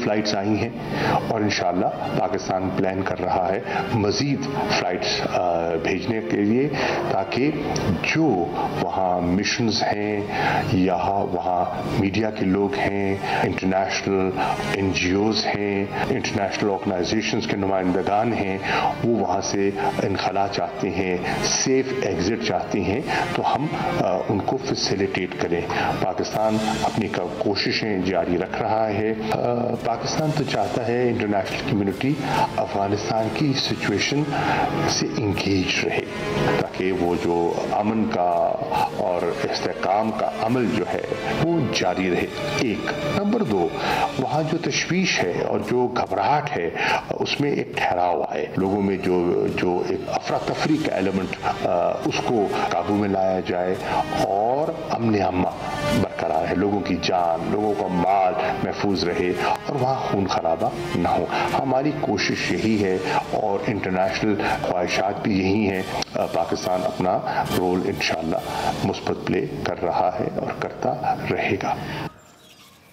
Flights آئی ہیں اور انشاءاللہ پاکستان پلان کر رہا ہے مزید فلائٹس بھیجنے کے لیے، تاکہ جو وہاں مشنز ہیں یا وہاں میڈیا کے لوگ ہیں، انٹرنیشنل NGOs ہیں، انٹرنیشنل آرگنائزیشنز کے نمائندگان ہیں، وہ وہاں سے انخلا چاہتے ہیں، سیف ایگزٹ چاہتے ہیں، تو ہم ان کو فیسیلیٹیٹ کریں۔ پاکستان اپنی کوششیں جاری رکھ رہا ہے۔ پاکستان تو چاہتا ہے انٹرنیشنل کمیونٹی افغانستان کی سچویشن سے انگیج رہے، تاکہ وہ جو امن کا اور استحکام کا عمل جو ہے وہ جاری رہے۔ ایک نمبر 2، وہاں جو تشویش ہے اور جو گھبراہٹ ہے اس میں ایک ٹھہراؤ آئے، لوگوں میں جو ایک افراتفری کا ایلیمنٹ اس کو قابو میں لایا جائے اور امن اما برقرار ہے، لوگوں کی جان، لوگوں کا مال محفوظ رہے اور وہاں خون خرابہ نہ ہو۔ ہماری کوشش یہی ہے اور انٹرنیشنل خواہشات بھی یہی ہیں۔ پاکستان اپنا رول انشاءاللہ مثبت پلے کر رہا ہے اور کرتا رہے گا۔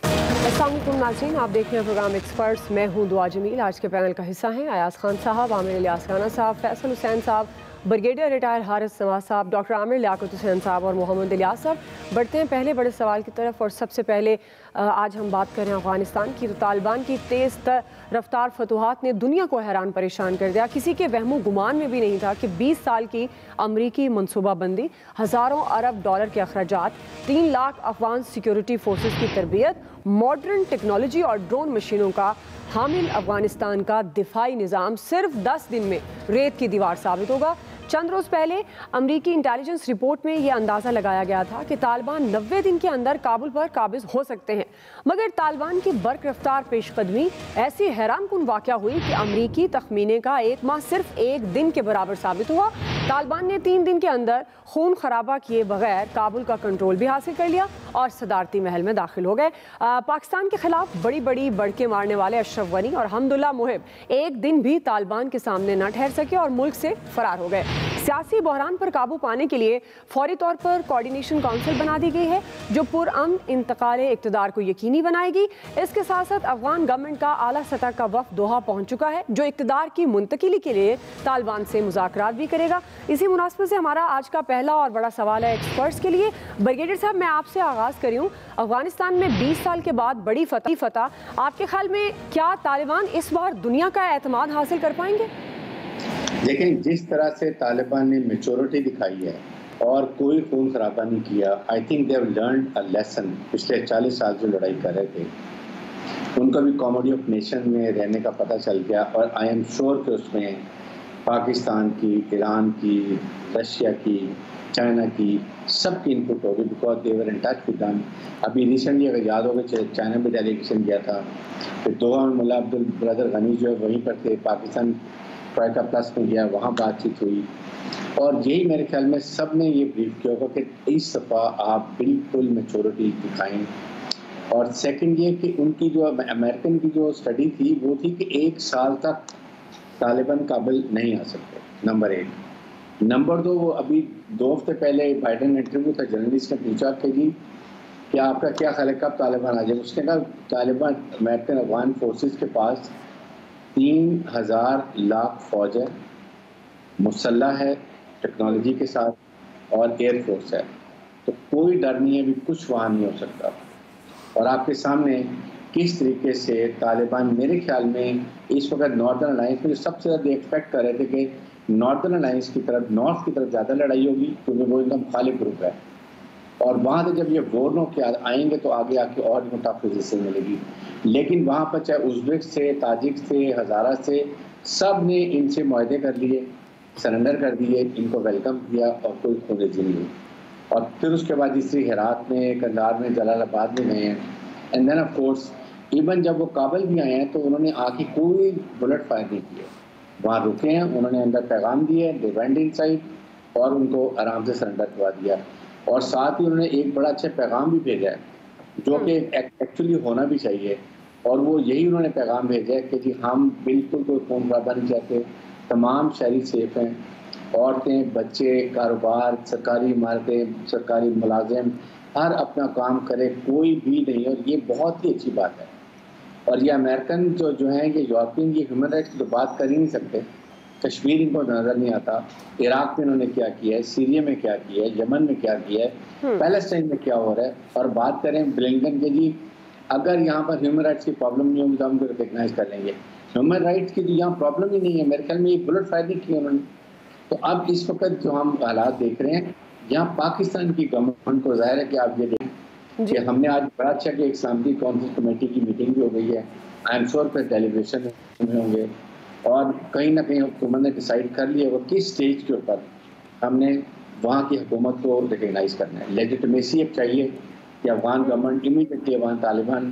السلام علیکم ناظرین، آپ دیکھ رہے ہیں پروگرام ایکسپرٹس، میں ہوں دعا جمیل۔ آج کے پینل کا حصہ ہیں ایاز خان صاحب، عامر الیاس رانا صاحب، فیصل حسین صاحب، بریگیڈیئر ریٹائر حارث نواز صاحب، ڈاکٹر عامر لیاقت حسین صاحب اور محمد الیاس صاحب۔ بڑھتے ہیں پہلے بڑے سوال کی طرف، اور سب سے پہلے آج ہم بات کر رہے ہیں افغانستان کی۔ تو طالبان کی تیز رفتار فتوحات نے دنیا کو حیران پریشان کر دیا۔ کسی کے وہم و گمان میں بھی نہیں تھا کہ 20 سال کی امریکی منصوبہ بندی، ہزاروں ارب ڈالر کے اخراجات، 3 لاکھ افغان سیکیورٹی فورسز کی تربیت، ماڈرن ٹیکنالوجی اور ڈرون مشینوں کا حامل افغانستان کا دفاعی نظام صرف 10 دن میں ریت کی دیوار ثابت ہوگا۔ چند روز پہلے امریکی انٹیلیجنس رپورٹ میں یہ اندازہ لگایا گیا تھا کہ طالبان 90 دن کے اندر کابل پر قابض ہو سکتے ہیں، مگر طالبان کی برق رفتار پیش قدمی ایسی حیران کن واقعہ ہوئی کہ امریکی تخمینے کا 1 ماہ صرف 1 دن کے برابر ثابت ہوا۔ طالبان نے 3 دن کے اندر خون خرابہ کیے بغیر کابل کا کنٹرول بھی حاصل کر لیا اور صدارتی محل میں داخل ہو گئے۔ پاکستان کے خلاف بڑی بڑکے مارنے والے اشرف غنی اور حمداللہ محب 1 دن بھی طالبان کے سامنے نہ ٹھہر سکے اور ملک سے فرار ہو گئے۔ سیاسی بحران پر قابو پانے کے لیے فوری طور پر کوارڈینیشن کونسل بنا دی گئی ہے جو پرامن انتقال اقتدار کو یقینی بنائے گی۔ اس کے ساتھ ساتھ افغان گورنمنٹ کا اعلیٰ سطح کا وفد دوحہ پہنچ چکا ہے جو اقتدار کی منتقلی کے لیے طالبان سے مذاکرات بھی کرے گا۔ اسی مناسبت سے ہمارا آج کا پہلا اور بڑا سوال ہے ایکسپرٹس کے لیے۔ بریگیڈیئر صاحب، میں آپ سے آغاز کری ہوں، افغانستان میں 20 سال کے بعد بڑی فتح، آپ کے خیال میں کیا طالبان اس بار دنیا کا اعتماد حاصل کر پائیں گے؟ لیکن جس طرح سے طالبان نے میچورٹی دکھائی ہے اور کوئی خون خرابہ نہیں کیا، I think they have learned a lesson. پچھلے 40 سال جو لڑائی کر رہے تھے ان کا بھی کامیڈی آف نیشن میں رہنے کا پتہ چل گیا، اور آئی ایم شیور کہ اس میں پاکستان کی، ایران کی، رشیا کی، چائنا کی سب کی انپٹ ہوگی، because they were in touch with them. ابھی ریسنٹلی اگر یاد ہوگا چائنا میں ڈیلیگیشن گیا تھا، پھر دوحہ میں ملا عبد البردر غنی جو ہے وہیں پر تھے، پاکستان ٹرائکا پلس میں گیا، وہاں بات چیت ہوئی، اور یہی میرے خیال میں سب نے یہ بریف کیا ہوگا کہ اس دفعہ آپ بالکل میچورٹی دکھائیں۔ اور سیکنڈ یہ کہ ان کی جو امریکن کی جو اسٹڈی تھی وہ تھی کہ 1 سال تک طالبان کابل نہیں آ سکتے، نمبر 1۔ نمبر 2، وہ ابھی 2 ہفتے پہلے بائیڈن نے انٹرویو تھا، جرنلسٹ نے پوچھا کہ جی کہ آپ کا کیا خیال ہے کب طالبان آ جائے؟ اس نے کہا طالبان امریکن افغان فورسز کے پاس 3000 لاکھ فوج ہے، مسلح ہے ٹیکنالوجی کے ساتھ، اور ایئر فورس ہے، تو کوئی ڈر نہیں ہے، ابھی کچھ وہاں نہیں ہو سکتا۔ اور آپ کے سامنے کس طریقے سے طالبان میرے خیال میں اس وقت ناردرن الائنس میں سب سے زیادہ ایکسپیکٹ کر رہے تھے کہ ناردرن الائنس کی طرف، نارتھ کی طرف زیادہ لڑائی ہوگی کیونکہ وہ ایک دم مخالف گروپ ہے، اور وہاں سے جب یہ وارنو کے آئیں گے تو آگے آ کے اور ٹف پوزیشن ملے گی۔ لیکن وہاں پر چاہے ازبک سے، تاجک سے، ہزارہ سے، سب نے ان سے معاہدے کر لیے، سرنڈر کر دیے، ان کو ویلکم کیا اور کوئی خونریزی نہیں ہوئی۔ اور پھر اس کے بعد اسی ہرات میں، کندھار میں، جلال آباد میں گئے ہیں، and then of course even جب وہ کابل بھی آئے ہیں تو انہوں نے آ کے کوئی بلٹ فائر نہیں کیے، وہاں رکے ہیں، انہوں نے اندر پیغام دیے، دے وینٹ ان سائڈ، اور ان کو آرام سے سرنڈر کروا دیا، اور ساتھ ہی انہوں نے ایک بڑا اچھا پیغام بھی بھیجا ہے جو کہ ایکچولی ہونا بھی چاہیے، اور وہ یہی انہوں نے پیغام بھیجا ہے کہ جی ہم بالکل کوئی خون خرابہ نہیں چاہتے، تمام شہری سیف ہیں، عورتیں، بچے، کاروبار، سرکاری عمارتیں، سرکاری ملازم، ہر اپنا کام کرے، کوئی بھی نہیں، اور یہ بہت ہی اچھی بات ہے۔ اور یہ امریکن جو ہیں یہ یورپین یہ ہیومن رائٹس کی تو بات کر ہی نہیں سکتے. کشمیر ان کو نظر نہیں آتا، عراق میں انہوں نے کیا کیا ہے، سیریا میں کیا کیا ہے، یمن میں کیا کیا ہے، پیلسٹائن میں کیا ہو رہا ہے. اور بات کریں بلنکن کے جی اگر یہاں پر ہیومن رائٹس کی پرابلم نہیں ہوگی تو ہم کو ریکگنائز کر لیں گے. ہیومن رائٹس کی تو یہاں پرابلم ہی نہیں ہے. میرے خیال میں یہ بلٹ فائرنگ کی انہوں نے. تو اب اس وقت جو ہم حالات دیکھ رہے ہیں یہاں پاکستان کی گورنمنٹ کو ظاہر ہے کہ آپ یہ دیکھیں کہ ہم نے آج بڑا اچھا کہ ایک سامتی کونسل کمیٹی کی میٹنگ بھی ہو گئی ہے. آئی ایم شیور پہ ڈیلیبریشن ہوں گے اور کہیں نہ کہیں حکومت نے ڈیسائیڈ کر لیا وہ کس سٹیج کے اوپر ہم نے وہاں کی حکومت کو ریکگنائز کرنا ہے. لیجیٹمیسی اب چاہیے کہ Afghan government immediately Afghan Taliban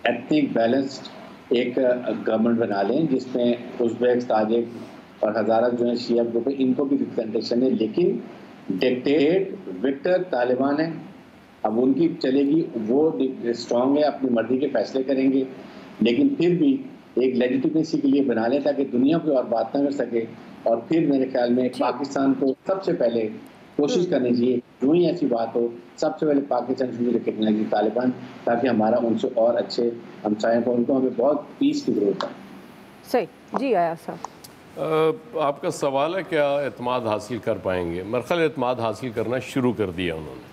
ethnic balanced ایک گورنمنٹ بنا لیں جس میں ازبیک، تاجک اور ہزارہ جو ہیں شیعہ گروپ ان کو بھی ریپرزنٹیشن ہے. لیکن ڈکٹیٹ وکٹر طالبان ہیں، اب ان کی چلے گی، وہ اسٹرانگ ہے، اپنی مرضی کے فیصلے کریں گے. لیکن پھر بھی ایک لیجیٹمیسی کے لیے بنا لیں تاکہ دنیا کوئی اور بات نہ کر سکے. اور پھر میرے خیال میں پاکستان کو سب سے پہلے کوشش کرنی چاہیے جو ہی ایسی بات ہو سب سے پہلے پاکستان سے ریکگنائز طالبان تاکہ ہمارا ان سے اور اچھے ہمسائے کو ان کو ہمیں بہت پیس کی ضرورت ہے. صحیح جی آیا صاحب آپ کا سوال ہے کیا اعتماد حاصل کر پائیں گے؟ میرے خیال اعتماد حاصل کرنا شروع کر دیا انہوں نے.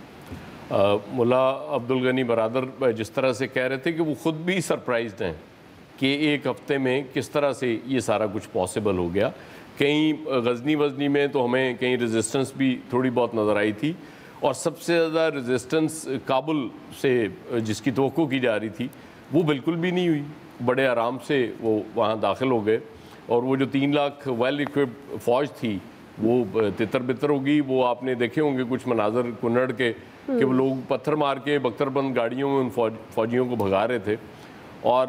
ملا عبدالغنی برادر جس طرح سے کہہ رہے تھے کہ وہ خود بھی سرپرائزڈ ہیں کہ ایک ہفتے میں کس طرح سے یہ سارا کچھ پاسبل ہو گیا. کہیں غزنی میں تو ہمیں کہیں ریزسٹنس بھی تھوڑی بہت نظر آئی تھی اور سب سے زیادہ ریزسٹنس کابل سے جس کی توقع کی جا رہی تھی وہ بالکل بھی نہیں ہوئی. بڑے آرام سے وہ وہاں داخل ہو گئے اور وہ جو 3 لاکھ ویل اکوپڈ فوج تھی وہ تتر بتر ہوگی. وہ آپ نے دیکھے ہوں گے کچھ مناظر کنڑ کے کہ وہ لوگ پتھر مار کے بختر بند گاڑیوں میں ان فوجیوں کو بھگا رہے تھے. اور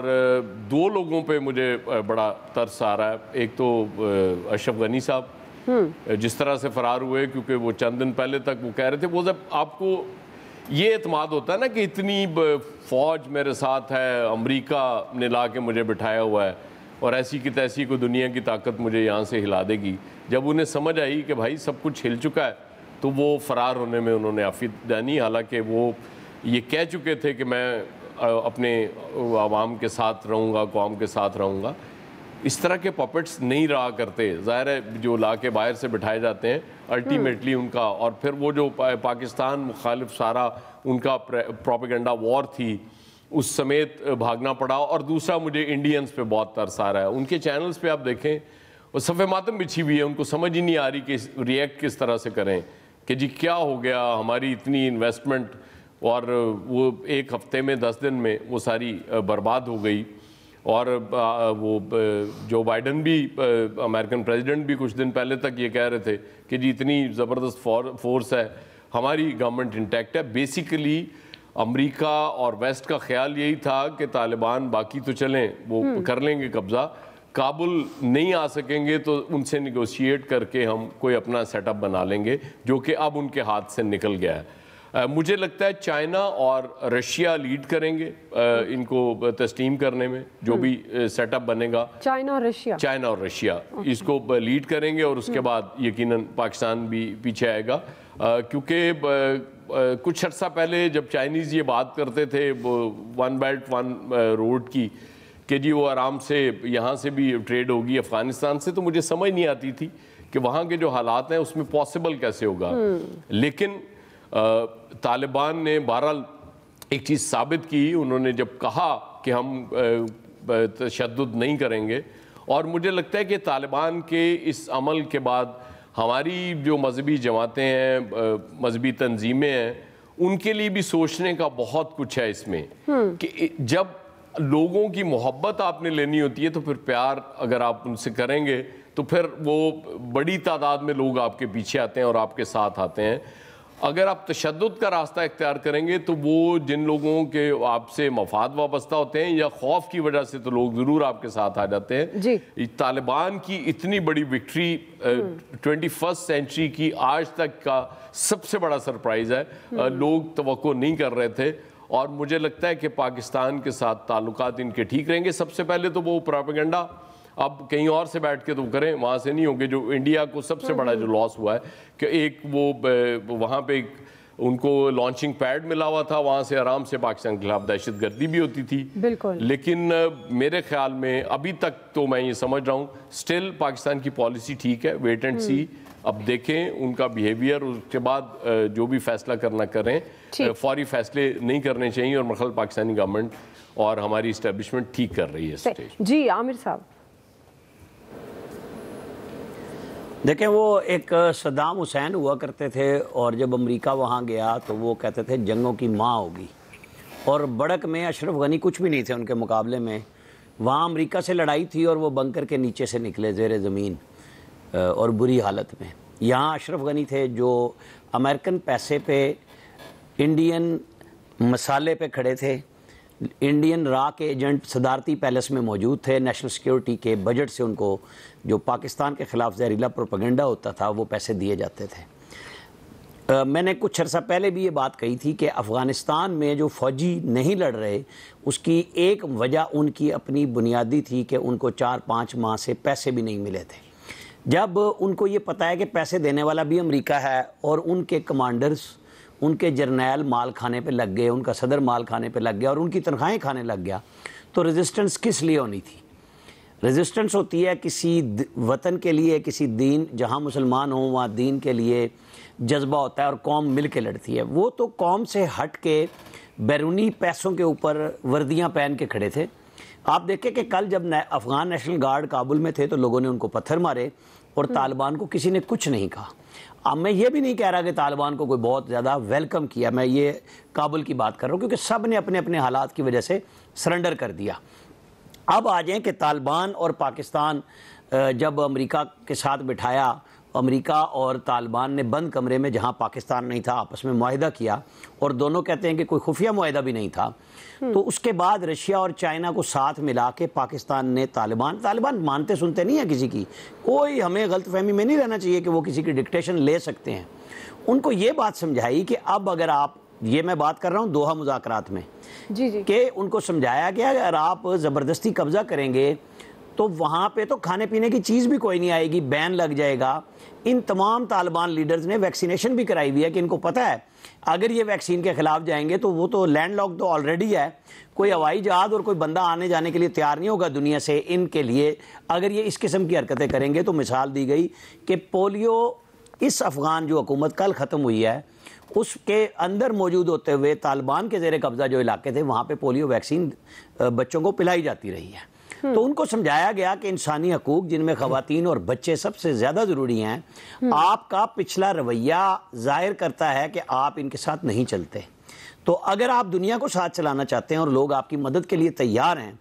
2 لوگوں پہ مجھے بڑا ترس آ رہا ہے. ایک تو اشرف غنی صاحب جس طرح سے فرار ہوئے کیونکہ وہ چند دن پہلے تک وہ کہہ رہے تھے وہ جب آپ کو یہ اعتماد ہوتا ہے نا کہ اتنی فوج میرے ساتھ ہے، امریکہ نے لا کے مجھے بٹھایا ہوا ہے اور ایسی کی تیسی کو دنیا کی طاقت مجھے یہاں سے ہلا دے گی. جب انہیں سمجھ آئی کہ بھائی سب کچھ ہل چکا ہے تو وہ فرار ہونے میں انہوں نے عافیت دانی، حالانکہ وہ یہ کہہ چکے تھے کہ میں اپنے عوام کے ساتھ رہوں گا، قوم کے ساتھ رہوں گا. اس طرح کے پپٹس نہیں رہا کرتے. ظاہر ہے جو لا کے باہر سے بٹھائے جاتے ہیں الٹیمیٹلی ان کا، اور پھر وہ جو پاکستان مخالف سارا ان کا پروپیگنڈا وار تھی اس سمیت بھاگنا پڑا. اور دوسرا مجھے انڈینز پہ بہت ترس آ رہا ہے. ان کے چینلز پہ آپ دیکھیں وہ صفحہ ماتم بچھی ہوئی ہے، ان کو سمجھ ہی نہیں آ رہی کہ ریئیکٹ کس طرح سے کریں کہ جی کیا ہو گیا ہماری اتنی انویسٹمنٹ، اور وہ 1 ہفتے میں 10 دن میں وہ ساری برباد ہو گئی. اور وہ جو بائیڈن بھی امریکن پریزیڈنٹ بھی کچھ دن پہلے تک یہ کہہ رہے تھے کہ جی اتنی زبردست فورس ہے، ہماری گورنمنٹ انٹیکٹ ہے. بیسیکلی امریکہ اور ویسٹ کا خیال یہی تھا کہ طالبان باقی تو چلیں وہ کر لیں گے قبضہ، کابل نہیں آ سکیں گے تو ان سے نیگوشیٹ کر کے ہم کوئی اپنا سیٹ اپ بنا لیں گے، جو کہ اب ان کے ہاتھ سے نکل گیا ہے. مجھے لگتا ہے چائنا اور رشیا لیڈ کریں گے ان کو تسلیم کرنے میں، جو بھی سیٹ اپ بنے گا. چائنا اور رشیا اس کو لیڈ کریں گے اور اس کے بعد یقیناً پاکستان بھی پیچھے آئے گا. کیونکہ کچھ عرصہ پہلے جب چائنیز یہ بات کرتے تھے 1 بیلٹ 1 روڈ کی کہ جی وہ آرام سے یہاں سے بھی ٹریڈ ہوگی افغانستان سے، تو مجھے سمجھ نہیں آتی تھی کہ وہاں کے جو حالات ہیں اس میں پاسبل کیسے ہوگا. لیکن طالبان نے بہرحال ایک چیز ثابت کی، انہوں نے جب کہا کہ ہم تشدد نہیں کریں گے. اور مجھے لگتا ہے کہ طالبان کے اس عمل کے بعد ہماری جو مذہبی جماعتیں ہیں، مذہبی تنظیمیں ہیں، ان کے لیے بھی سوچنے کا بہت کچھ ہے اس میں کہ جب لوگوں کی محبت آپ نے لینی ہوتی ہے تو پھر پیار اگر آپ ان سے کریں گے تو پھر وہ بڑی تعداد میں لوگ آپ کے پیچھے آتے ہیں اور آپ کے ساتھ آتے ہیں. اگر آپ تشدد کا راستہ اختیار کریں گے تو وہ جن لوگوں کے آپ سے مفاد وابستہ ہوتے ہیں یا خوف کی وجہ سے تو لوگ ضرور آپ کے ساتھ آ جاتے ہیں. طالبان کی اتنی بڑی وکٹری 21 سینچری کی آج تک کا سب سے بڑا سرپرائز ہے. لوگ توقع نہیں کر رہے تھے اور مجھے لگتا ہے کہ پاکستان کے ساتھ تعلقات ان کے ٹھیک رہیں گے. سب سے پہلے تو وہ پروپیگنڈا اب کہیں اور سے بیٹھ کے تو کریں، وہاں سے نہیں ہوں گے. جو انڈیا کو سب سے بڑا جو لاس ہوا ہے کہ ایک وہ وہاں پہ ایک ان کو لانچنگ پیڈ ملا ہوا تھا, وہاں سے آرام سے پاکستان کے خلاف دہشت گردی بھی ہوتی تھی. بالکل. لیکن میرے خیال میں ابھی تک تو میں یہ سمجھ رہا ہوں سٹل پاکستان کی پالیسی ٹھیک ہے, ویٹ اینڈ سی, اب دیکھیں ان کا بیہیویئر, اس کے بعد جو بھی فیصلہ کرنا کریں. فوری فیصلے نہیں کرنے چاہیے, اور مرحل پاکستانی گورنمنٹ اور ہماری اسٹیبلشمنٹ ٹھیک کر رہی ہے اس سٹیج. جی عامر صاحب. دیکھیں وہ ایک صدام حسین ہوا کرتے تھے, اور جب امریکہ وہاں گیا تو وہ کہتے تھے جنگوں کی ماں ہوگی, اور بڑک میں اشرف غنی کچھ بھی نہیں تھے ان کے مقابلے میں. وہاں امریکہ سے لڑائی تھی اور وہ بنکر کے نیچے سے نکلے زیر زمین اور بری حالت میں. یہاں اشرف غنی تھے جو امریکن پیسے پہ, انڈین مسالے پہ کھڑے تھے, انڈین را کے ایجنٹ صدارتی پیلس میں موجود تھے, نیشنل سیکیورٹی کے بجٹ سے ان کو جو پاکستان کے خلاف زہریلا پروپیگنڈا ہوتا تھا وہ پیسے دیے جاتے تھے. میں نے کچھ عرصہ پہلے بھی یہ بات کہی تھی کہ افغانستان میں جو فوجی نہیں لڑ رہے اس کی ایک وجہ ان کی اپنی بنیادی تھی کہ ان کو 4-5 ماہ سے پیسے بھی نہیں ملے تھے. جب ان کو یہ پتہ ہے کہ پیسے دینے والا بھی امریکہ ہے اور ان کے کمانڈرز, ان کے جرنیل مال کھانے پہ لگ گئے, ان کا صدر مال کھانے پہ لگ گیا اور ان کی تنخواہیں کھانے لگ گیا, تو ریزسٹنس کس لیے ہونی تھی؟ ریزسٹنس ہوتی ہے کسی وطن کے لیے, کسی دین, جہاں مسلمان ہوں وہاں دین کے لیے جذبہ ہوتا ہے اور قوم مل کے لڑتی ہے. وہ تو قوم سے ہٹ کے بیرونی پیسوں کے اوپر وردیاں پہن کے کھڑے تھے. آپ دیکھیں کہ کل جب افغان نیشنل گارڈ کابل میں تھے تو لوگوں نے ان کو پتھر مارے اور طالبان کو کسی نے کچھ نہیں کہا. اب میں یہ بھی نہیں کہہ رہا کہ طالبان کو کوئی بہت زیادہ ویلکم کیا, میں یہ کابل کی بات کر رہا ہوں کیونکہ سب نے اپنے اپنے حالات کی وجہ سے سرنڈر کر دیا. اب آ جائیں کہ طالبان اور پاکستان جب امریکہ کے ساتھ بٹھایا, امریکہ اور طالبان نے بند کمرے میں جہاں پاکستان نہیں تھا آپس میں معاہدہ کیا, اور دونوں کہتے ہیں کہ کوئی خفیہ معاہدہ بھی نہیں تھا, تو اس کے بعد رشیا اور چائنا کو ساتھ ملا کے پاکستان نے طالبان مانتے سنتے نہیں ہیں کسی کی, کوئی ہمیں غلط فہمی میں نہیں رہنا چاہیے کہ وہ کسی کی ڈکٹیشن لے سکتے ہیں. ان کو یہ بات سمجھائی کہ اب اگر آپ, یہ میں بات کر رہا ہوں دوحہ مذاکرات میں, کہ ان کو سمجھایا کہ اگر آپ زبردستی قبضہ کریں گے تو وہاں پہ تو کھانے پینے کی چیز بھی کوئی نہیں آئے گی, بین لگ جائے گا. ان تمام طالبان لیڈرز نے ویکسینیشن بھی کرائی ہوئی ہے کہ ان کو پتہ ہے اگر یہ ویکسین کے خلاف جائیں گے تو وہ تو لینڈ لاک تو آلریڈی ہے, کوئی ہوائی جہاز اور کوئی بندہ آنے جانے کے لیے تیار نہیں ہوگا دنیا سے ان کے لیے اگر یہ اس قسم کی حرکتیں کریں گے. تو مثال دی گئی کہ پولیو اس افغان جو حکومت کل ختم ہوئی ہے اس کے اندر موجود ہوتے ہوئے طالبان کے زیر قبضہ جو علاقے تھے وہاں پہ پولیو ویکسین بچوں کو پلائی جاتی رہی ہے. تو ان کو سمجھایا گیا کہ انسانی حقوق جن میں خواتین اور بچے سب سے زیادہ ضروری ہیں, آپ کا پچھلا رویہ ظاہر کرتا ہے کہ آپ ان کے ساتھ نہیں چلتے. تو اگر آپ دنیا کو ساتھ چلانا چاہتے ہیں اور لوگ آپ کی مدد کے لیے تیار ہیں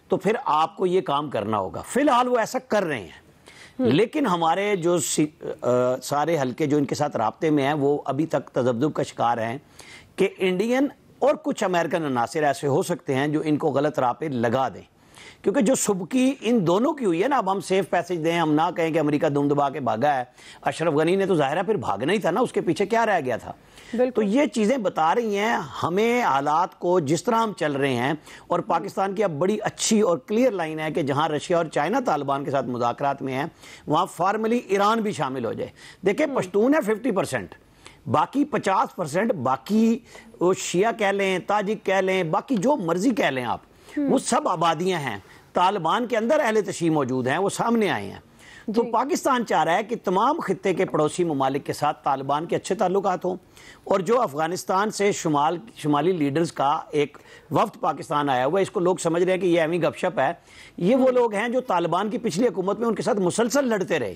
تو پھر آپ کو یہ کام کرنا ہوگا. فی الحال وہ ایسا کر رہے ہیں, لیکن ہمارے جو سارے حلقے جو ان کے ساتھ رابطے میں ہیں وہ ابھی تک تذبذب کا شکار ہیں کہ انڈین اور کچھ امریکن عناصر ایسے ہو سکتے ہیں جو ان کو غلط راہ پہ لگا دیں, کیونکہ جو سبکی ان دونوں کی ہوئی ہے نا. اب ہم سیف پیسج دیں, ہم نہ کہیں کہ امریکہ دم دبا کے بھاگا ہے. اشرف غنی نے تو ظاہر ہے پھر بھاگنا ہی تھا نا, اس کے پیچھے کیا رہ گیا تھا. تو یہ چیزیں بتا رہی ہیں ہمیں حالات کو جس طرح ہم چل رہے ہیں, اور پاکستان کی اب بڑی اچھی اور کلیئر لائن ہے کہ جہاں رشیا اور چائنا طالبان کے ساتھ مذاکرات میں ہیں وہاں فارملی ایران بھی شامل ہو جائے. دیکھیں پشتون ہے 50%, باقی 50%, باقی وہ شیعہ کہہ لیں, تاجک کہہ لیں, باقی جو مرضی کہہ لیں آپ, وہ سب آبادیاں ہیں. طالبان کے اندر اہل تشیع موجود ہیں, وہ سامنے آئے ہیں. تو پاکستان چاہ رہا ہے کہ تمام خطے کے پڑوسی ممالک کے ساتھ طالبان کے اچھے تعلقات ہوں, اور جو افغانستان سے شمالی لیڈرز کا ایک وفد پاکستان آیا ہوا ہے, اس کو لوگ سمجھ رہے ہیں کہ یہ ایویں گپ شپ ہے, یہ وہ لوگ ہیں جو طالبان کی پچھلی حکومت میں ان کے ساتھ مسلسل لڑتے رہے.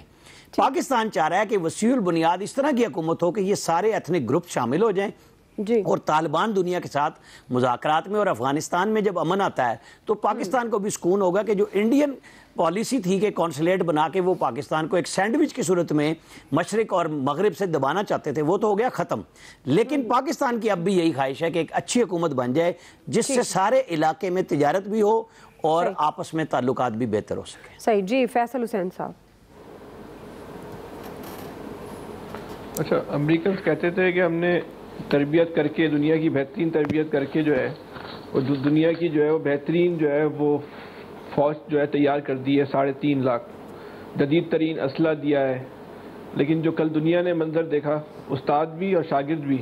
پاکستان چاہ رہا ہے کہ وسیع البنیاد اس طرح کی حکومت ہو کہ یہ سارے ایتھنک گروپ شامل ہو جائیں, اور طالبان دنیا کے ساتھ مذاکرات میں, اور افغانستان میں جب امن آتا ہے تو پاکستان کو بھی سکون ہوگا کہ جو انڈین پالیسی تھی کہ کونسلیٹ بنا کے وہ پاکستان کو ایک سینڈوچ کی صورت میں مشرق اور مغرب سے دبانا چاہتے تھے, وہ تو ہو گیا ختم. لیکن پاکستان کی اب بھی یہی خواہش ہے کہ ایک اچھی حکومت بن جائے جس سے سارے علاقے میں تجارت بھی ہو اور آپس میں تعلقات بھی بہتر ہو سکے. صحیح. جی فیصل حسین صاحب. اچھا, امریکنز کہتے تھے کہ ہم نے تربیت کر کے, دنیا کی بہترین تربیت کر کے جو ہے وہ دنیا کی جو ہے وہ بہترین جو ہے وہ فوج جو ہے تیار کر دی ہے, 3.5 لاکھ جدید ترین اسلحہ دیا ہے. لیکن جو کل دنیا نے منظر دیکھا, استاد بھی اور شاگرد بھی,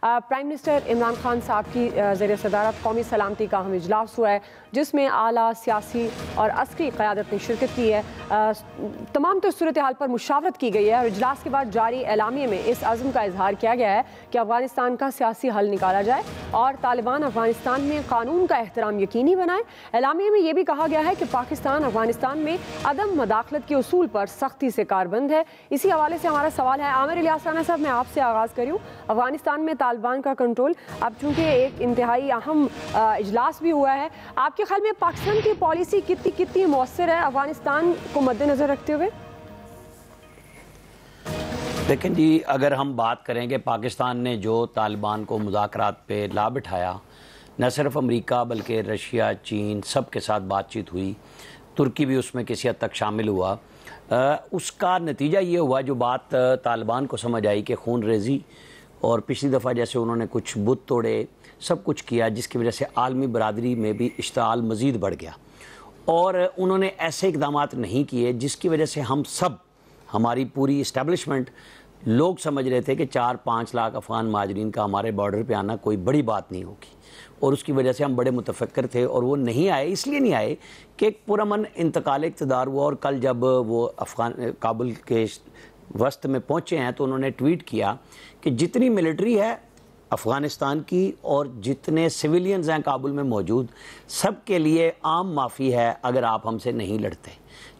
پرائم منسٹر عمران خان صاحب کی زیر صدارت قومی سلامتی کا اہم اجلاس ہوا ہے، جس میں اعلیٰ سیاسی اور عسکری قیادت نے شرکت کی ہے۔ تمام تر صورتحال پر مشاورت کی گئی ہے اور اجلاس کے بعد جاری اعلامیے میں اس عزم کا اظہار کیا گیا ہے کہ افغانستان کا سیاسی حل نکالا جائے اور طالبان افغانستان میں قانون کا احترام یقینی بنائے۔ اعلامیے میں یہ بھی کہا گیا ہے کہ پاکستان افغانستان میں عدم مداخلت کے اصول پر سختی سے کاربند ہے۔ اسی حوالے سے ہمارا سوال ہے عامر الیاس رانا صاحب، میں آپ سے آغاز کری ہوں۔ افغانستان میں طالبان کا کنٹرول اب چونکہ ایک انتہائی اہم اجلاس بھی ہوا ہے، آپ کے خیال میں پاکستان کی پالیسی کتنی مؤثر ہے افغانستان کو مد نظر رکھتے ہوئے؟ لیکن جی اگر ہم بات کریں کہ پاکستان نے جو طالبان کو مذاکرات پہ لا بٹھایا، نہ صرف امریکہ بلکہ رشیا، چین سب کے ساتھ بات چیت ہوئی، ترکی بھی اس میں کسی حد تک شامل ہوا، اس کا نتیجہ یہ ہوا جو بات طالبان کو سمجھ آئی کہ خون ریزی اور پچھلی دفعہ جیسے انہوں نے کچھ بت توڑے، سب کچھ کیا، جس کی وجہ سے عالمی برادری میں بھی اشتعال مزید بڑھ گیا، اور انہوں نے ایسے اقدامات نہیں کیے جس کی وجہ سے ہم سب، ہماری پوری اسٹیبلشمنٹ، لوگ سمجھ رہے تھے کہ 4-5 لاکھ افغان مہاجرین کا ہمارے بارڈر پہ آنا کوئی بڑی بات نہیں ہوگی، اور اس کی وجہ سے ہم بڑے متفکر تھے، اور وہ نہیں آئے۔ اس لیے نہیں آئے کہ ایک پرامن انتقال اقتدار ہوا، اور کل جب وہ کابل کے وسط میں پہنچے ہیں تو انہوں نے ٹویٹ کیا کہ جتنی ملٹری ہے افغانستان کی اور جتنے سویلینز ہیں کابل میں موجود، سب کے لیے عام معافی ہے اگر آپ ہم سے نہیں لڑتے۔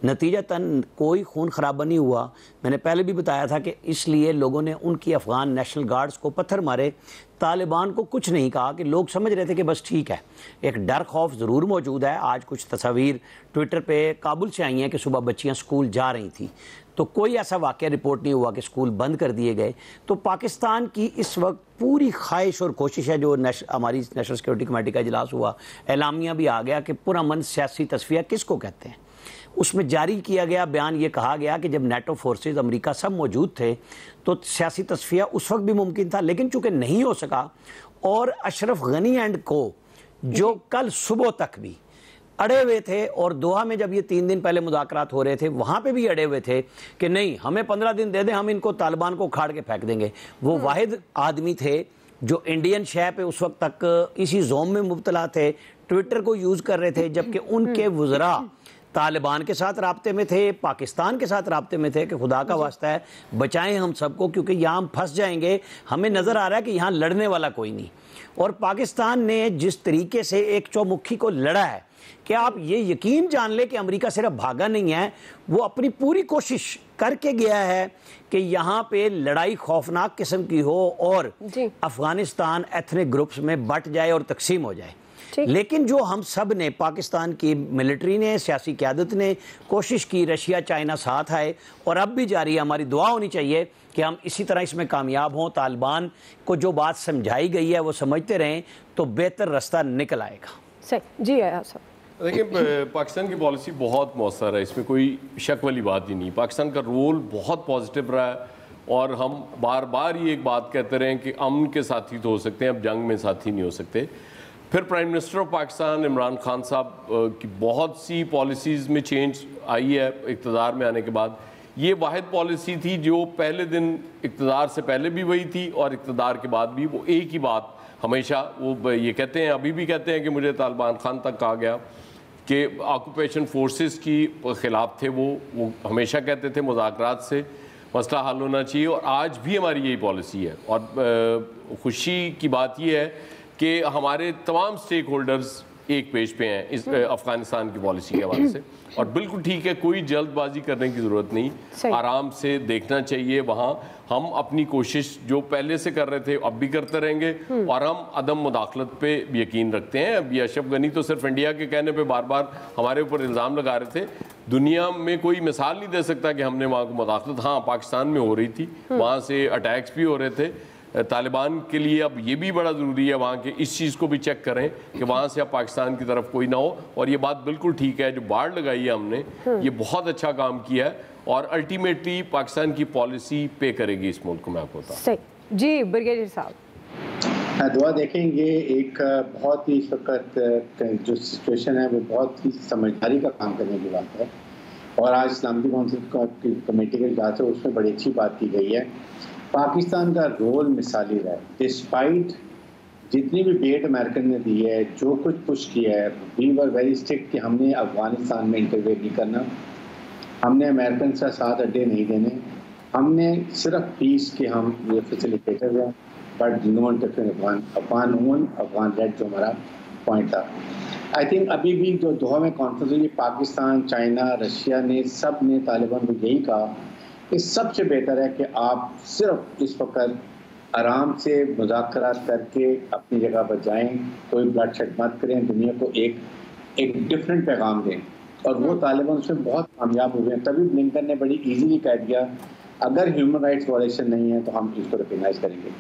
نتیجتاً کوئی خون خرابہ نہیں ہوا۔ میں نے پہلے بھی بتایا تھا کہ اس لیے لوگوں نے ان کی افغان نیشنل گارڈز کو پتھر مارے، طالبان کو کچھ نہیں کہا، کہ لوگ سمجھ رہے تھے کہ بس ٹھیک ہے۔ ایک ڈر خوف ضرور موجود ہے۔ آج کچھ تصاویر ٹویٹر پہ کابل سے آئی ہیں کہ صبح بچیاں سکول جا رہی تھیں، تو کوئی ایسا واقعہ رپورٹ نہیں ہوا کہ سکول بند کر دیے گئے۔ تو پاکستان کی اس وقت پوری خواہش اور کوشش ہے، جو ہماری نیشنل سیکورٹی کمیٹی کا اجلاس ہوا، اعلامیہ بھی آ گیا کہ پرامن سیاسی تصفیہ کس کو کہتے ہیں۔ اس میں جاری کیا گیا بیان، یہ کہا گیا کہ جب نیٹو فورسز، امریکہ سب موجود تھے تو سیاسی تصفیہ اس وقت بھی ممکن تھا، لیکن چونکہ نہیں ہو سکا، اور اشرف غنی اینڈ کو جو کل صبح تک بھی اڑے ہوئے تھے، اور دوحہ میں جب یہ 3 دن پہلے مذاکرات ہو رہے تھے وہاں پہ بھی اڑے ہوئے تھے کہ نہیں، ہمیں 15 دن دے دیں، ہم ان کو طالبان کو اکھاڑ کے پھینک دیں گے۔ وہ واحد آدمی تھے جو انڈین شے پہ اس وقت تک اسی زوم میں مبتلا تھے، ٹویٹر کو یوز کر رہے تھے، جبکہ ان کے وزراء طالبان کے ساتھ رابطے میں تھے، پاکستان کے ساتھ رابطے میں تھے کہ خدا کا واسطہ ہے بچائیں ہم سب کو، کیونکہ یہاں ہم پھنس جائیں گے، ہمیں نظر آ رہا ہے کہ یہاں لڑنے والا کوئی نہیں۔ اور پاکستان نے جس طریقے سے ایک چومکھی کو لڑا ہے کہ آپ یہ یقین جان لیں کہ امریکہ صرف بھاگا نہیں ہے، وہ اپنی پوری کوشش کر کے گیا ہے کہ یہاں پہ لڑائی خوفناک قسم کی ہو اور افغانستان ایتھنک گروپس میں بٹ جائے اور تقسیم ہو جائے۔ لیکن جو ہم سب نے، پاکستان کی ملٹری نے، سیاسی قیادت نے کوشش کی، رشیا چائنا ساتھ آئے، اور اب بھی جاری ہے۔ ہماری دعا ہونی چاہیے کہ ہم اسی طرح اس میں کامیاب ہوں، طالبان کو جو بات سمجھائی گئی ہے وہ سمجھتے رہیں تو بہتر رستہ نکل آئے گا۔ صحیح جی ایاز صاحب۔ دیکھیں پاکستان کی پالیسی بہت مؤثر ہے، اس میں کوئی شک والی بات ہی نہیں۔ پاکستان کا رول بہت پازیٹیو رہا ہے، اور ہم بار بار یہ ایک بات کہتے رہے کہ امن کے ساتھی تو ہو سکتے ہیں، اب جنگ میں ساتھی نہیں ہو سکتے۔ پھر prime minister of Pakistan Imran Khan صاحب کی بہت سی پالیسیز میں چینج آئی ہے اقتدار میں آنے کے بعد۔ یہ واحد پالیسی تھی جو پہلے دن اقتدار سے پہلے بھی وہی تھی اور اقتدار کے بعد بھی وہ ایک ہی بات ہمیشہ وہ یہ کہتے ہیں، ابھی بھی کہتے ہیں کہ مجھے طالبان خان تک کہا گیا کہ آکوپیشن فورسز کی خلاف تھے، وہ ہمیشہ کہتے تھے مذاکرات سے مسئلہ حل ہونا چاہیے، اور آج بھی ہماری یہی پالیسی ہے۔ اور خوشی کی بات یہ ہے کہ ہمارے تمام سٹیک ہولڈرز ایک پیج پہ ہیں اس افغانستان کی پالیسی کے حوالے سے، اور بالکل ٹھیک ہے، کوئی جلد بازی کرنے کی ضرورت نہیں، آرام سے دیکھنا چاہیے۔ وہاں ہم اپنی کوشش جو پہلے سے کر رہے تھے اب بھی کرتے رہیں گے، اور ہم عدم مداخلت پہ یقین رکھتے ہیں۔ اب یہ اشرف غنی تو صرف انڈیا کے کہنے پہ بار بار ہمارے اوپر الزام لگا رہے تھے، دنیا میں کوئی مثال نہیں دے سکتا کہ ہم نے وہاں کو مداخلت، ہاں پاکستان میں ہو رہی تھی، وہاں سے اٹیکس بھی ہو رہے تھے۔ طالبان کے لیے اب یہ بھی بڑا ضروری ہے وہاں کے اس چیز کو بھی چیک کریں کہ وہاں سے اب پاکستان کی طرف کوئی نہ ہو، اور یہ بات بالکل ٹھیک ہے جو باڑ لگائی ہے ہم نے، یہ بہت اچھا کام کیا ہے، اور الٹیمیٹلی پاکستان کی پالیسی پے کرے گی اس ملک کو، میں آپ کو بتاؤں۔ جی بریگیڈیئر صاحب، دعا دیکھیں یہ ایک بہت ہی اس وقت جو سچویشن ہے وہ بہت ہی سمجھداری کا کام کرنے کی بات ہے، اور آج سلامتی کونسل کی کمیٹی کے اجلاس ہے اس میں بڑی اچھی بات کی گئی ہے پاکستان کا رول مثالی رہا ہے. ڈسپائٹ جتنی بھی بیٹ امریکن نے دی ہے, جو کچھ پش کیا ہے, وی ور ویری اسٹرکٹ کہ ہم نے افغانستان میں انٹرویو نہیں کرنا, ہم نے امریکن سے ساتھ اڈے نہیں دینے, ہم نے صرف پیس کے ہم یہ فیسیلیٹیٹر ہیں, بٹ نو افغان ریڈ جو ہمارا پوائنٹ تھا. آئی تھنک ابھی بھی جو دوحہ میں کانفرنس ہوئی, پاکستان, چائنا, رشیا نے سب نے طالبان کو یہی کہا کہ سب سے بہتر ہے کہ آپ صرف اس وقت آرام سے مذاکرات کر کے اپنی جگہ پر جائیں, کوئی بلڈ شیڈ مت کریں, دنیا کو ایک ڈفرینٹ پیغام دیں. اور وہ طالبان اس میں بہت کامیاب ہوئے ہیں. تبھی بلنکن نے بڑی ایزیلی کہہ دیا اگر ہیومن رائٹس وائلیشن نہیں ہے تو ہم اس کو ریکگنائز کریں گے.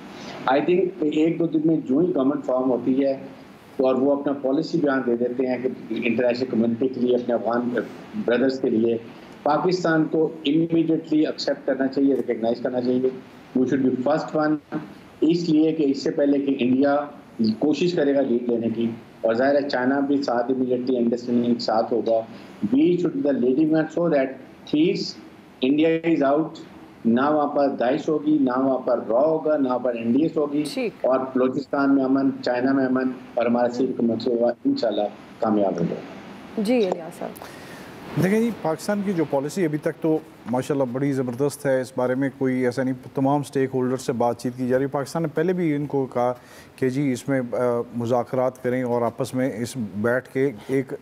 آئی تھنک 1-2 دن میں جو ہی گورنمنٹ فارم ہوتی ہے اور وہ اپنا پالیسی بیان دے دیتے ہیں کہ انٹرنیشنل کمیونٹی کے لیے, اپنے افغان بردرز کے لیے, پاکستان کو امیڈیٹلی ایکسیپٹ کرنا چاہیے, ریکگنائز کرنا چاہیے. We should be first one, اس لیے کہ اس سے پہلے کہ انڈیا کوشش کرے گا لیڈ لینے کی, اور ظاہر ہے چائنا بھی ساتھ امیڈیٹلی انڈرسٹینڈنگ ساتھ ہوگا. We should be the leading man so that please India is out, نہ وہاں پر داعش ہوگی, نہ وہاں پر را ہوگا, نہ وہاں پر NDS ہوگی, اور بلوچستان میں امن, چائنا میں امن, اور ہمارا صرف منصوبہ انشاءاللہ کامیاب ہوگا. جی الیاس صاحب. دیکھیں جی, پاکستان کی جو پالیسی ابھی تک تو ماشاءاللہ بڑی زبردست ہے. اس بارے میں کوئی ایسا نہیں, تمام سٹیک ہولڈر سے بات چیت کی جا رہی ہے. پاکستان نے پہلے بھی ان کو کہا کہ جی اس میں مذاکرات کریں اور آپس میں اس بیٹھ کے ایک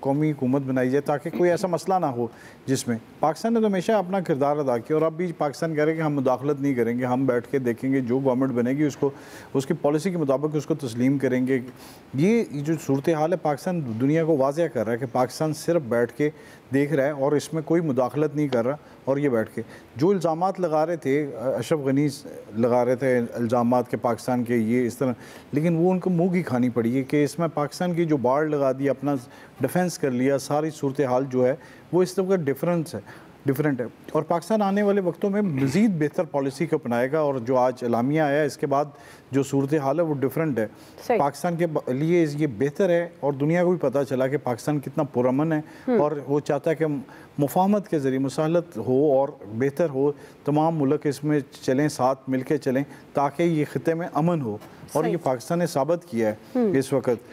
قومی حکومت بنائی جائے تاکہ کوئی ایسا مسئلہ نہ ہو جس میں. پاکستان نے تو ہمیشہ اپنا کردار ادا کیا, اور اب بھی پاکستان کہہ رہے ہیں کہ ہم مداخلت نہیں کریں گے, ہم بیٹھ کے دیکھیں گے جو گورنمنٹ بنے گی اس کو, اس کی پالیسی کے مطابق اس کو تسلیم کریں گے. یہ جو صورتحال ہے پاکستان دنیا کو واضح کر رہا ہے کہ پاکستان صرف بیٹھ کے دیکھ رہا ہے اور اس میں کوئی مداخلت نہیں کر رہا. اور یہ بیٹھ کے جو الزامات لگا رہے تھے, اشرف غنی لگا رہے تھے الزامات کہ پاکستان کے یہ اس طرح, لیکن وہ ان کو منہ کی کھانی پڑی ہے کہ اس میں پاکستان کی جو باڑ لگا دی, اپنا ڈیفنس کر لیا, ساری صورتحال جو ہے وہ اس طرح کا ڈفرینٹ ہے. اور پاکستان آنے والے وقتوں میں مزید بہتر پالیسی کو اپنائے گا, اور جو آج اعلامیہ آیا ہے اس کے بعد جو صورتحال ہے وہ ڈیفرنٹ ہے. پاکستان کے لیے یہ بہتر ہے, اور دنیا کو بھی پتہ چلا کہ پاکستان کتنا پرامن ہے, اور وہ چاہتا ہے کہ مفاہمت کے ذریعے مسالت ہو اور بہتر ہو, تمام ملک اس میں چلیں, ساتھ مل کے چلیں تاکہ یہ خطے میں امن ہو. اور یہ پاکستان نے ثابت کیا ہے اس وقت,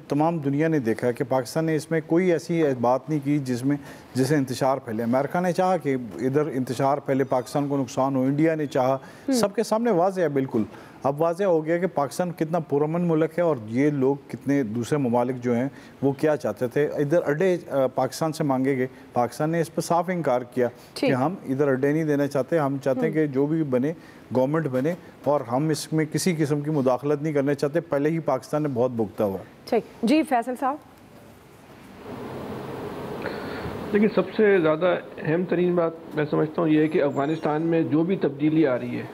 تمام دنیا نے دیکھا ہے کہ پاکستان نے اس میں کوئی ایسی بات نہیں کی جسے انتشار پھیلے. امریکہ نے چاہا کہ ادھر انتشار پھیلے, پاکستان کو نقصان ہو, انڈیا نے چاہا, سب کے سامنے واضح ہے بالکل. اب واضح ہو گیا کہ پاکستان کتنا پرامن ملک ہے, اور یہ لوگ کتنے دوسرے ممالک جو ہیں وہ کیا چاہتے تھے. ادھر اڈے پاکستان سے مانگے گئے, پاکستان نے اس پر صاف انکار کیا کہ ہم ادھر اڈے نہیں دینا چاہتے, ہم چاہتے ہیں کہ جو بھی بنے گورنمنٹ بنے, اور ہم اس میں کسی قسم کی مداخلت نہیں کرنا چاہتے. پہلے ہی پاکستان نے بہت بھگتا ہوا. جی فیصل صاحب. لیکن سب سے زیادہ اہم ترین بات میں سمجھتا ہوں یہ ہے کہ افغانستان میں جو بھی تبدیلی آ رہی ہے,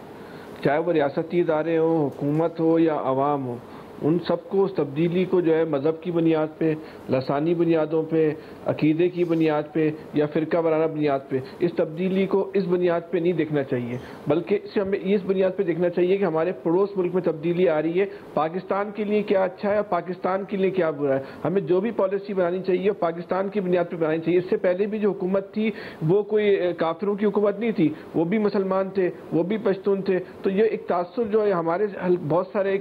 چاہے وہ ریاستی ادارے ہوں, حکومت ہو یا عوام ہو, ان سب کو اس تبدیلی کو جو ہے مذہب کی بنیاد پہ, لسانی بنیادوں پہ, عقیدے کی بنیاد پہ یا فرقہ وارانہ بنیاد پہ, اس تبدیلی کو اس بنیاد پہ نہیں دیکھنا چاہیے, بلکہ اسے ہمیں اس بنیاد پہ دیکھنا چاہیے کہ ہمارے پڑوس ملک میں تبدیلی آ رہی ہے, پاکستان کے لیے کیا اچھا ہے اور پاکستان کے لیے کیا برا ہے. ہمیں جو بھی پالیسی بنانی چاہیے پاکستان کی بنیاد پہ بنانی چاہیے. اس سے پہلے بھی جو حکومت تھی وہ کوئی کافروں کی حکومت نہیں تھی, وہ بھی مسلمان تھے, وہ بھی پشتون تھے. تو یہ ایک تاثر جو ہے ہمارے بہت سارے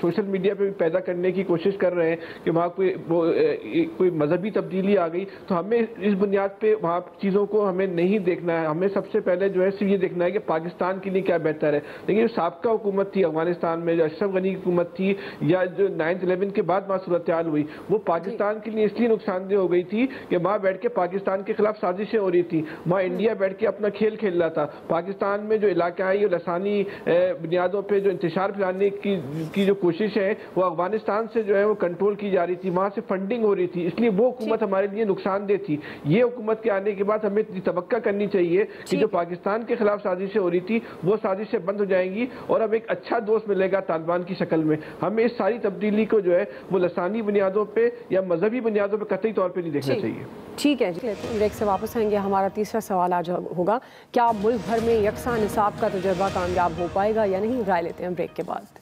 سوشل میڈیا پہ بھی پیدا کرنے کی کوشش کر رہے ہیں کہ وہاں کوئی مذہبی تبدیلی آ گئی, تو ہمیں اس بنیاد پہ وہاں چیزوں کو ہمیں نہیں دیکھنا ہے. ہمیں سب سے پہلے جو ہے صرف یہ دیکھنا ہے کہ پاکستان کے لیے کیا بہتر ہے. لیکن جو سابقہ حکومت تھی افغانستان میں, جو اشرف غنی کی حکومت تھی, یا جو 9/11 کے بعد وہاں صورتحال ہوئی, وہ پاکستان کے لیے اس لیے نقصان دہ ہو گئی تھی کہ وہاں بیٹھ کے پاکستان کے خلاف سازشیں ہو رہی تھی. وہاں انڈیا بیٹھ کے اپنا کھیل کھیل رہا تھا. پاکستان میں جو علاقائی اور لسانی بنیادوں پہ جو انتشار پھیلانے کی جو کوشش ہے وہ افغانستان سے جو ہے وہ کنٹرول کی جا رہی تھی, وہاں سے فنڈنگ ہو رہی تھی. اس لیے وہ حکومت ہمارے لیے نقصان دہ تھی. یہ حکومت کے آنے کے بعد ہمیں توقع کرنی چاہیے کہ جو پاکستان کے خلاف سازشیں ہو رہی تھی وہ سازشیں بند ہو جائیں گی, اور اب ایک اچھا دوست ملے گا طالبان کی شکل میں. ہمیں اس ساری تبدیلی کو جو ہے وہ لسانی بنیادوں پہ یا مذہبی بنیادوں پہ قطعی طور پہ نہیں دیکھنا چاہیے. ٹھیک ہے جی, بریک سے واپس آئیں گے. ہمارا تیسرا سوال آج ہوگا, کیا ملک بھر میں یکساں نصاب کا تجربہ کامیاب ہو پائے گا یا نہیں؟ رائے لیتے ہیں بریک کے بعد.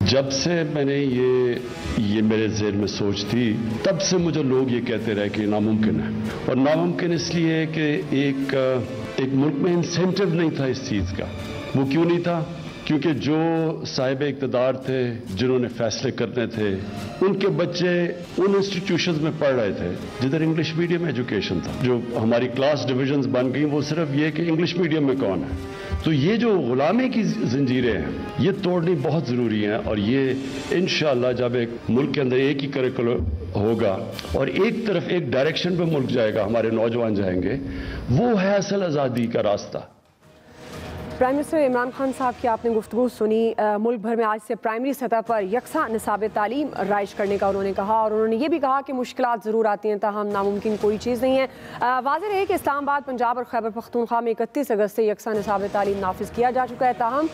جب سے میں نے یہ میرے ذہن میں سوچ تھی تب سے مجھے لوگ یہ کہتے رہے کہ ناممکن ہے، اور ناممکن اس لیے کہ ایک ملک میں انسینٹیو نہیں تھا اس چیز کا۔ وہ کیوں نہیں تھا؟ کیونکہ جو صاحب اقتدار تھے، جنہوں نے فیصلے کرنے تھے، ان کے بچے ان انسٹیٹیوشنز میں پڑھ رہے تھے جدھر انگلش میڈیم ایجوکیشن تھا۔ جو ہماری کلاس ڈویژنز بن گئی وہ صرف یہ کہ انگلش میڈیم میں کون ہے۔ تو یہ جو غلامی کی زنجیریں ہیں یہ توڑنی بہت ضروری ہیں، اور یہ انشاءاللہ جب ایک ملک کے اندر ایک ہی کریکولم ہوگا اور ایک طرف ایک ڈائریکشن پہ ملک جائے گا، ہمارے نوجوان جائیں گے، وہ ہے اصل آزادی کا راستہ۔ پرائم منسٹر عمران خان صاحب کی آپ نے گفتگو سنی۔ ملک بھر میں آج سے پرائمری سطح پر یکساں نصاب تعلیم رائج کرنے کا انہوں نے کہا، اور انہوں نے یہ بھی کہا کہ مشکلات ضرور آتی ہیں تاہم ناممکن کوئی چیز نہیں ہے۔ واضح رہے کہ اسلام آباد، پنجاب اور خیبر پختونخوا میں 31 اگست سے یکساں نصاب تعلیم نافذ کیا جا چکا ہے، تاہم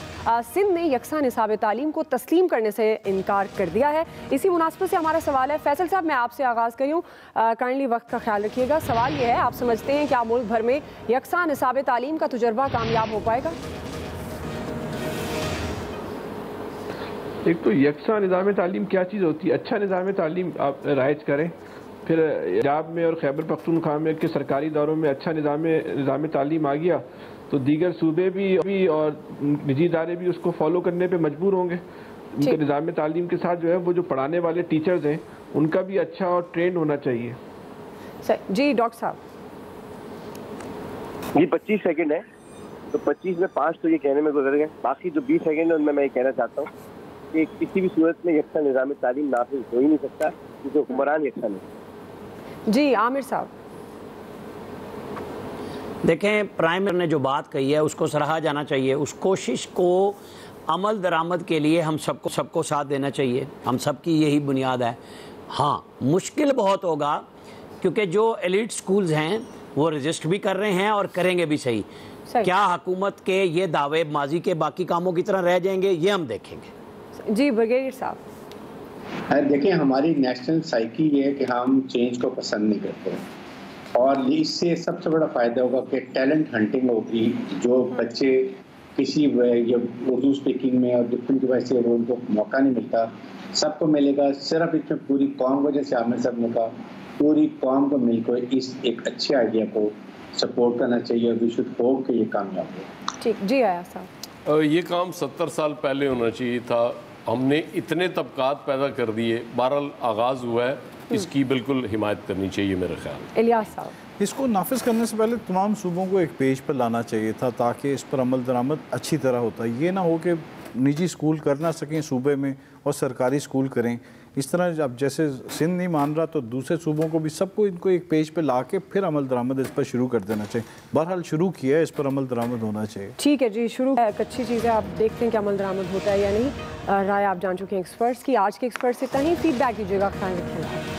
سندھ نے یکساں نصاب تعلیم کو تسلیم کرنے سے انکار کر دیا ہے۔ اسی مناسبت سے ہمارا سوال ہے، فیصل صاحب میں آپ سے آغاز کری ہوں، کائنڈلی وقت کا خیال رکھیے گا۔ سوال یہ ہے، آپ سمجھتے ہیں کیا ملک بھر میں یکساں نصاب تعلیم کا تجربہ کامیاب ہو پائے گا؟ ایک تو یکساں نظام تعلیم کیا چیز ہوتی ہے؟ اچھا نظام تعلیم آپ رائج کریں، پھر پنجاب میں اور خیبر پختونخوا میں کے سرکاری اداروں میں اچھا نظام تعلیم آ گیا تو دیگر صوبے بھی اور نجی ادارے بھی اس کو فالو کرنے پہ مجبور ہوں گے۔ ان کے نظام تعلیم کے ساتھ جو ہے وہ جو پڑھانے والے ٹیچرز ہیں ان کا بھی اچھا اور ٹرینڈ ہونا چاہیے۔ جی ڈاکٹر صاحب۔ جی 25 سیکنڈ ہے، تو 25 میں 5 تو یہ کہنے میں گزر گئے، باقی جو 20 سیکنڈ ہے ان میں یہ کہنا چاہتا ہوں کہ کسی بھی صورت میں یکساں نظام تعلیم نافذ ہو ہی نہیں سکتا کیونکہ حکمران یکساں نہیں۔ جی عامر صاحب۔ دیکھیں، پرائم منسٹر نے جو بات کہی ہے اس کو سراہا جانا چاہیے، اس کوشش کو عمل درآمد کے لیے ہم سب کو ساتھ دینا چاہیے، ہم سب کی یہی بنیاد ہے۔ ہاں مشکل بہت ہوگا کیونکہ جو ایلیٹ سکولز ہیں وہ رجسٹر بھی کر رہے ہیں اور کریں گے بھی صحیح۔ کیا حکومت کے یہ دعوے ماضی کے باقی کاموں کی طرح رہ جائیں گے، یہ ہم دیکھیں گے۔ جی بریگیڈیئر صاحب۔ دیکھیں، ہماری نیشنل سائیکی یہ ہے کہ ہم چینج کو پسند نہیں کرتے، اور اس سے سب سے بڑا فائدہ ہوگا کہ ٹیلنٹ ہنٹنگ ہوگی۔ جو بچے کسی اردو اسپیکنگ میں اور ڈفرینٹ کی وجہ سے ان کو موقع نہیں ملتا، سب کو ملے گا۔ صرف اس میں پوری قوم کو، جیسے عامر صاحب نے کہا، پوری قوم کو مل کر اس ایک اچھے آئیڈیا کو سپورٹ کرنا چاہیے، اور وی شوڈ ہوپ کہ یہ کامیاب ہو۔ ٹھیک، جی آیا صاحب۔ یہ کام 70 سال پہلے ہونا چاہیے تھا، ہم نے اتنے طبقات پیدا کر دیے، بہرحال آغاز ہوا ہے، اس کی بالکل حمایت کرنی چاہیے میرے خیال۔ الیاس صاحب۔ اس کو نافذ کرنے سے پہلے تمام صوبوں کو ایک پیج پر لانا چاہیے تھا تاکہ اس پر عمل درآمد اچھی طرح ہوتا۔ یہ نہ ہو کہ نجی اسکول کر نہ سکیں صوبے میں اور سرکاری اسکول کریں۔ اس طرح اب جیسے سندھ نہیں مان رہا تو دوسرے صوبوں کو بھی سب کو ان کو ایک پیج پہ لا کے پھر عمل درآمد اس پر شروع کر دینا چاہیے۔ بہرحال شروع کیا ہے، اس پر عمل درآمد ہونا چاہیے۔ ٹھیک ہے جی، شروع ایک اچھی چیز ہے، آپ دیکھتے ہیں کہ عمل درآمد ہوتا ہے یا نہیں۔ رائے آپ جان چکے ہیں ایکسپرٹس کی۔ آج کے ایکسپرٹس اتنا ہی، فیڈ بیک کیجیے گا، خیال رکھیں۔